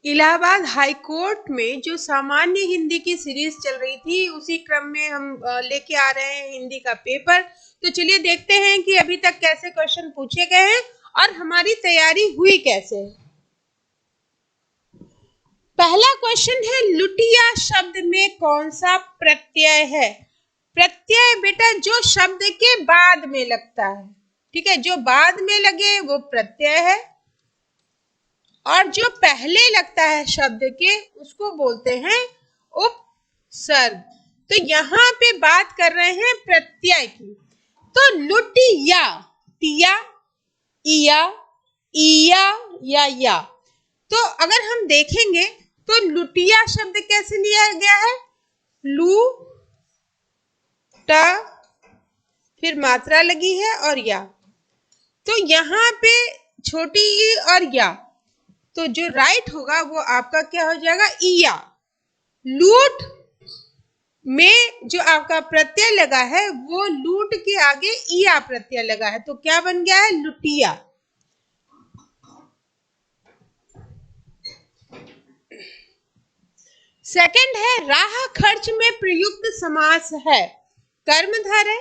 Allahabad high court में जो सामान्य हिंदी की सीरीज चल रही थी उसी क्रम में हम लेके आ रहे हैं हिंदी का पेपर। तो चलिए देखते हैं कि अभी तक कैसे क्वेश्चन पूछे गए हैं और हमारी तैयारी हुई कैसे। पहला क्वेश्चन है, लुटिया शब्द में कौन सा प्रत्यय है? प्रत्यय बेटा जो शब्द के बाद में लगता है, ठीक है, जो बाद में लगे वो प्रत्यय है और जो पहले लगता है शब्द के उसको बोलते हैं उपसर्ग। तो यहाँ पे बात कर रहे हैं प्रत्यय की। तो लुटिया, टिया, इया, इया या। तो अगर हम देखेंगे तो लुटिया शब्द कैसे लिया गया है? लू टा फिर मात्रा लगी है और या। तो यहाँ पे छोटी ई और या, तो जो राइट होगा वो आपका क्या हो जाएगा? इया। लूट में जो आपका प्रत्यय लगा है वो लूट के आगे इया प्रत्यय लगा है, तो क्या बन गया है? लुटिया। सेकंड है, राह खर्च में प्रयुक्त समास है कर्मधारय,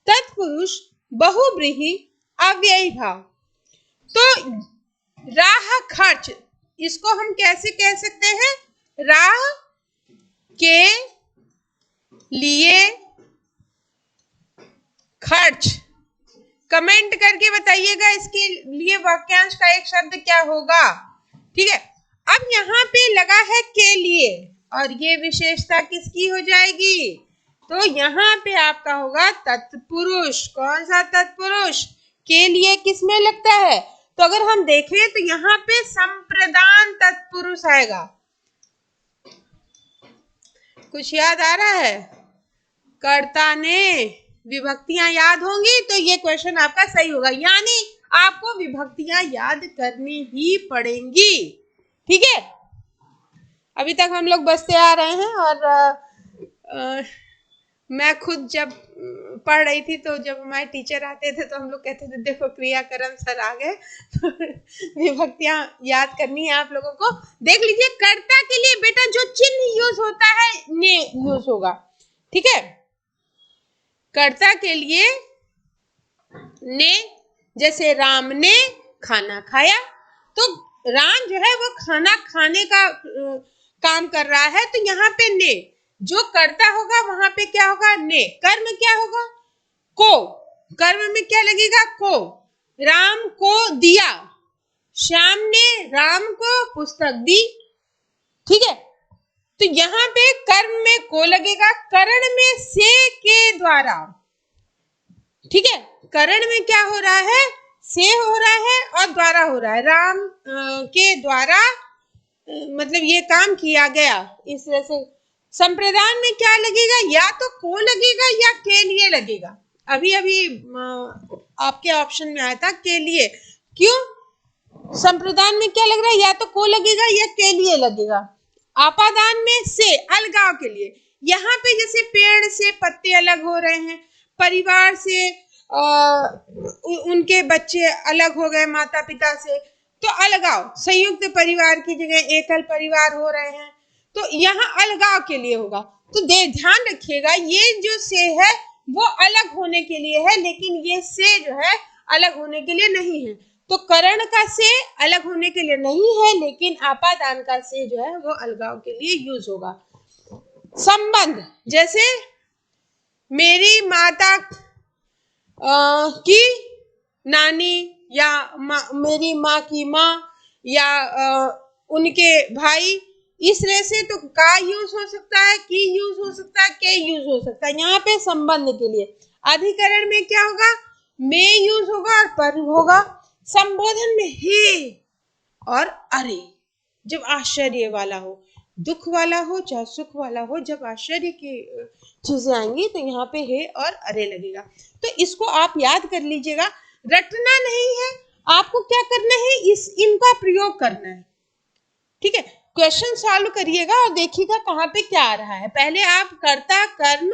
तत्पुरुष, बहुव्रीहि, अव्ययी भाव। तो राह खर्च, इसको हम कैसे कह सकते हैं? राह के लिए खर्च। कमेंट करके बताइएगा इसके लिए वाक्यांश का एक शब्द क्या होगा। ठीक है, अब यहाँ पे लगा है के लिए और ये विशेषता किसकी हो जाएगी? तो यहाँ पे आपका होगा तत्पुरुष। कौन सा तत्पुरुष? के लिए किसमें लगता है? तो अगर हम देखें तो यहाँ पे संप्रदान तत्पुरुष आएगा। कुछ याद आ रहा है? कर्ता ने, विभक्तियां याद होंगी तो ये क्वेश्चन आपका सही होगा, यानी आपको विभक्तियां याद करनी ही पड़ेंगी। ठीक है, अभी तक हम लोग बसते आ रहे हैं और मैं खुद जब पढ़ रही थी तो जब हमारे टीचर आते थे तो हम लोग कहते थे देखो क्रियाकर्म सर आ गए। तो विभक्तियां याद करनी है आप लोगों को। देख लीजिए, कर्ता के लिए बेटा जो चिन्ह यूज होता है ने यूज होगा। ठीक है, कर्ता के लिए ने, जैसे राम ने खाना खाया, तो राम जो है वो खाना खाने का काम कर रहा है, तो यहाँ पे ने जो कर्ता होगा वहां पे क्या होगा? ने। कर्म क्या होगा? को। कर्म में क्या लगेगा? को। राम को दिया, श्याम ने राम को पुस्तक दी। ठीक है, तो यहाँ पे कर्म में को लगेगा, करण में से के द्वारा। ठीक है, करण में क्या हो रहा है? से हो रहा है और द्वारा हो रहा है। राम के द्वारा मतलब ये काम किया गया, इस तरह से। संप्रदान में क्या लगेगा? या तो को लगेगा या के लिए लगेगा। अभी अभी आपके ऑप्शन में आया था के लिए। क्यों? संप्रदान में क्या लग रहा है? या तो को लगेगा या के लिए लगेगा। आपादान में से, अलगाव के लिए। यहाँ पे जैसे पेड़ से पत्ते अलग हो रहे हैं, परिवार से उनके बच्चे अलग हो गए माता पिता से, तो अलगाव। संयुक्त परिवार की जगह एकल परिवार हो रहे हैं, तो यहाँ अलगाव के लिए होगा। तो ध्यान रखिएगा, ये जो से है वो अलग होने के लिए है, लेकिन ये से जो है अलग होने के लिए नहीं है। तो करण का से अलग होने के लिए नहीं है, लेकिन आपादान का से जो है वो अलगाव के लिए यूज होगा। संबंध, जैसे मेरी माता की नानी या मेरी माँ की माँ या उनके भाई, इस तरह से तो का यूज हो सकता है, की यूज हो सकता है, के यूज हो सकता है। यहाँ पे संबंध के लिए अधिकरण में क्या होगा? में यूज होगा और पर होगा। संबोधन में हे और अरे, जब आश्चर्य वाला हो, दुख वाला हो चाहे सुख वाला हो, जब आश्चर्य की चीजें आएंगी तो यहाँ पे हे और अरे लगेगा। तो इसको आप याद कर लीजिएगा, रटना नहीं है आपको, क्या करना है? इनका प्रयोग करना है। ठीक है, क्वेश्चन सॉल्व करिएगा और देखिएगा कहाँ पे क्या आ रहा है। पहले आप कर्ता, कर्म,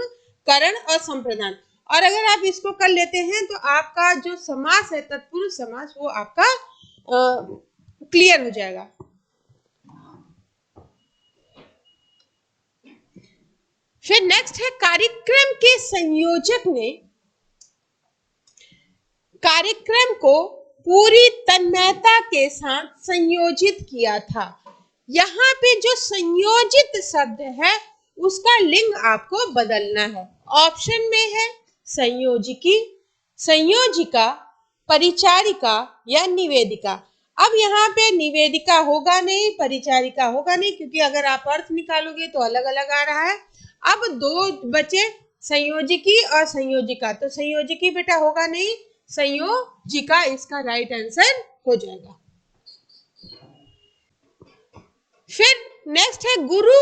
करण और संप्रदान, और अगर आप इसको कर लेते हैं तो आपका जो समास है तत्पुरुष समास वो आपका क्लियर हो जाएगा। फिर नेक्स्ट है कार्यक्रम के संयोजक ने कार्यक्रम को पूरी तन्मयता के साथ संयोजित किया था। यहाँ पे जो संयोजित शब्द है उसका लिंग आपको बदलना है। ऑप्शन में है संयोजकी, संयोजिका, परिचारिका या निवेदिका। अब यहाँ पे निवेदिका होगा नहीं, परिचारिका होगा नहीं, क्योंकि अगर आप अर्थ निकालोगे तो अलग अलग आ रहा है। अब दो बचे संयोजकी और संयोजिका, तो संयोजकी बेटा होगा नहीं, संयोजिका इसका राइट आंसर हो जाएगा। फिर नेक्स्ट है गुरु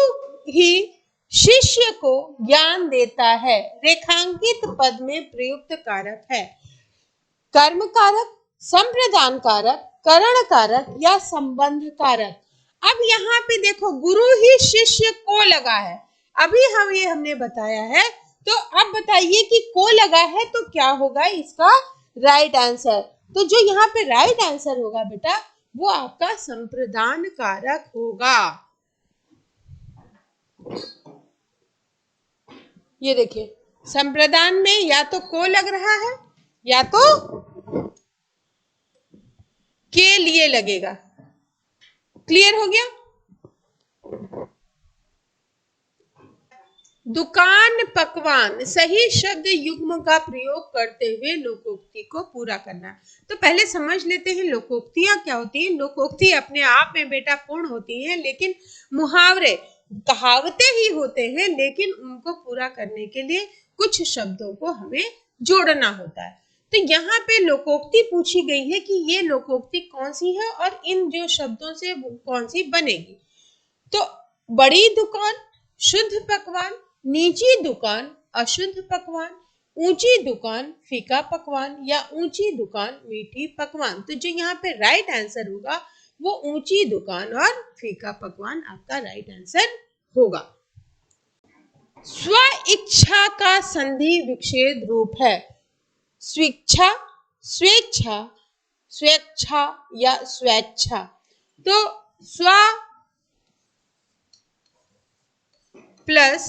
ही शिष्य को ज्ञान देता है। रेखांकित पद में प्रयुक्त कारक है कर्म कारक, संप्रदान कारक, करण कारक या संबंध कारक। अब यहाँ पे देखो गुरु ही शिष्य को लगा है, अभी हमने बताया है, तो अब बताइए कि को लगा है तो क्या होगा इसका राइट आंसर। तो जो यहाँ पे राइट आंसर होगा बेटा वो आपका संप्रदान कारक होगा। ये देखिए संप्रदान में या तो को लग रहा है या तो के लिए लगेगा। क्लियर हो गया। दुकान पकवान सही शब्द युग्म का प्रयोग करते हुए लोकोक्ति को पूरा करना। तो पहले समझ लेते हैं लोकोक्तियां क्या होती है। लोकोक्ति अपने आप में बेटा पूर्ण होती है, लेकिन मुहावरे कहावतें ही होते हैं, लेकिन उनको पूरा करने के लिए कुछ शब्दों को हमें जोड़ना होता है। तो यहाँ पे लोकोक्ति पूछी गई है कि ये लोकोक्ति कौन सी है और इन जो शब्दों से कौन सी बनेगी। तो बड़ी दुकान शुद्ध पकवान, नीची दुकान अशुद्ध पकवान, ऊंची दुकान फीका पकवान या ऊंची दुकान मीठी पकवान। तो जो यहाँ पे राइट आंसर होगा वो ऊंची दुकान और फीका पकवान आपका राइट आंसर होगा। स्व इच्छा का संधि विच्छेद रूप है स्वेच्छा, स्वेच्छा, स्वेच्छा या स्वेच्छा। तो स्व प्लस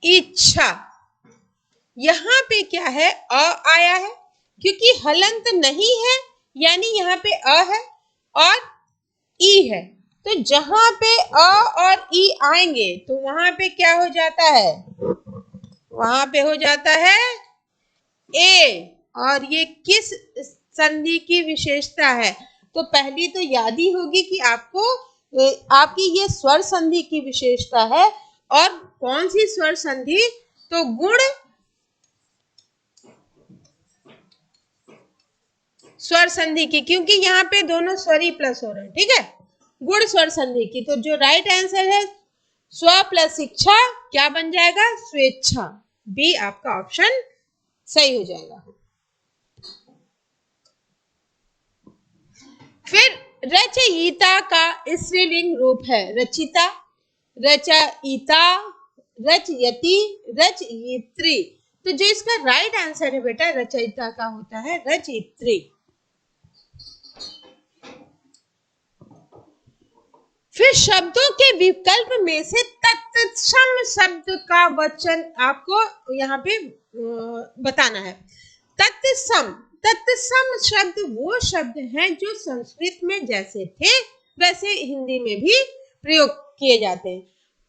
इच्छा, यहाँ पे क्या है अ आया है, क्योंकि हलंत नहीं है यानी यहाँ पे अ है और ई है। तो जहां पे अ और ई आएंगे तो वहां पे क्या हो जाता है, वहां पे हो जाता है ए। और ये किस संधि की विशेषता है, तो पहली तो याद ही होगी कि आपको आपकी ये स्वर संधि की विशेषता है। और कौन सी स्वर संधि, तो गुण स्वर संधि की, क्योंकि यहाँ पे दोनों स्वर ही प्लस हो रहे हैं। ठीक है, गुण स्वर संधि की। तो जो राइट आंसर है स्व प्लस इच्छा क्या बन जाएगा, स्वेच्छा। बी आपका ऑप्शन सही हो जाएगा। फिर रचयिता का स्त्रीलिंग रूप है रचिता, रचयिता, रचयति, रचयित्री। तो जो इसका राइट आंसर है बेटा रचयिता का होता है रचयित्री। फिर शब्दों के विकल्प में से तत्सम शब्द का वचन आपको यहाँ पे बताना है। तत्सम, तत्सम शब्द वो शब्द हैं जो संस्कृत में जैसे थे वैसे हिंदी में भी प्रयोग किए जाते हैं।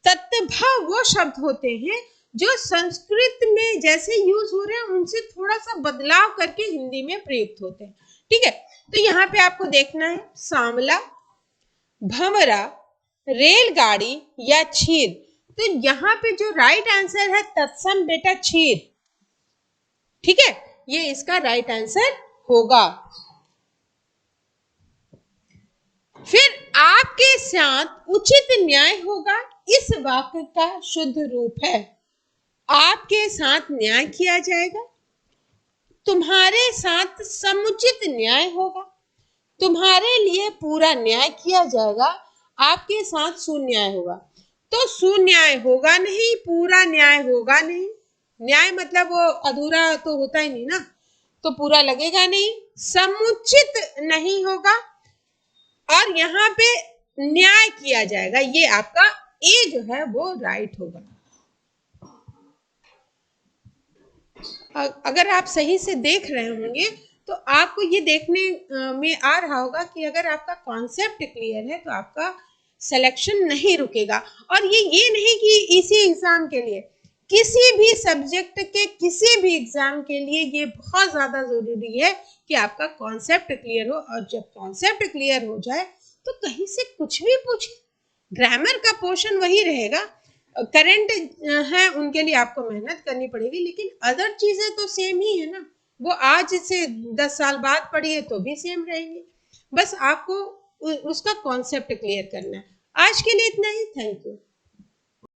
तत्भव वो शब्द होते हैं जो संस्कृत में जैसे यूज हो रहे हैं उनसे थोड़ा सा बदलाव करके हिंदी में प्रयुक्त होते हैं। ठीक है, तो यहाँ पे आपको देखना है सांवला, भंवरा, रेलगाड़ी या छीर। तो यहाँ पे जो राइट आंसर है तत्सम बेटा छीर। ठीक है, ये इसका राइट आंसर होगा। फिर आपके साथ उचित न्याय होगा इस वाक्य का शुद्ध रूप है आपके साथ न्याय किया जाएगा, तुम्हारे साथ समुचित न्याय होगा, तुम्हारे लिए पूरा न्याय किया जाएगा, आपके साथ सुन्याय होगा। तो सुन्याय होगा नहीं, पूरा न्याय होगा नहीं। न्याय मतलब वो अधूरा तो होता ही नहीं ना, तो पूरा लगेगा नहीं। समुचित नहीं होगा और यहाँ पे न्याय किया जाएगा, ये आपका ए जो है वो राइट होगा। अगर आप सही से देख रहे होंगे तो आपको ये देखने में आ रहा होगा कि अगर आपका कॉन्सेप्ट क्लियर है तो आपका सिलेक्शन नहीं रुकेगा। और ये नहीं कि इसी एग्जाम के लिए, किसी भी सब्जेक्ट के किसी भी एग्जाम के लिए ये बहुत ज्यादा जरूरी है कि आपका कॉन्सेप्ट क्लियर हो। और जब कॉन्सेप्ट क्लियर हो जाए तो कहीं से कुछ भी पूछे, ग्रामर का पोर्शन वही रहेगा, करंट है उनके लिए आपको मेहनत करनी पड़ेगी, लेकिन अदर चीजें तो सेम ही है ना। वो आज से 10 साल बाद पढ़िए तो भी सेम रहेंगे। बस आपको उसका कॉन्सेप्ट क्लियर करना है। आज के लिए इतना ही। Thank you.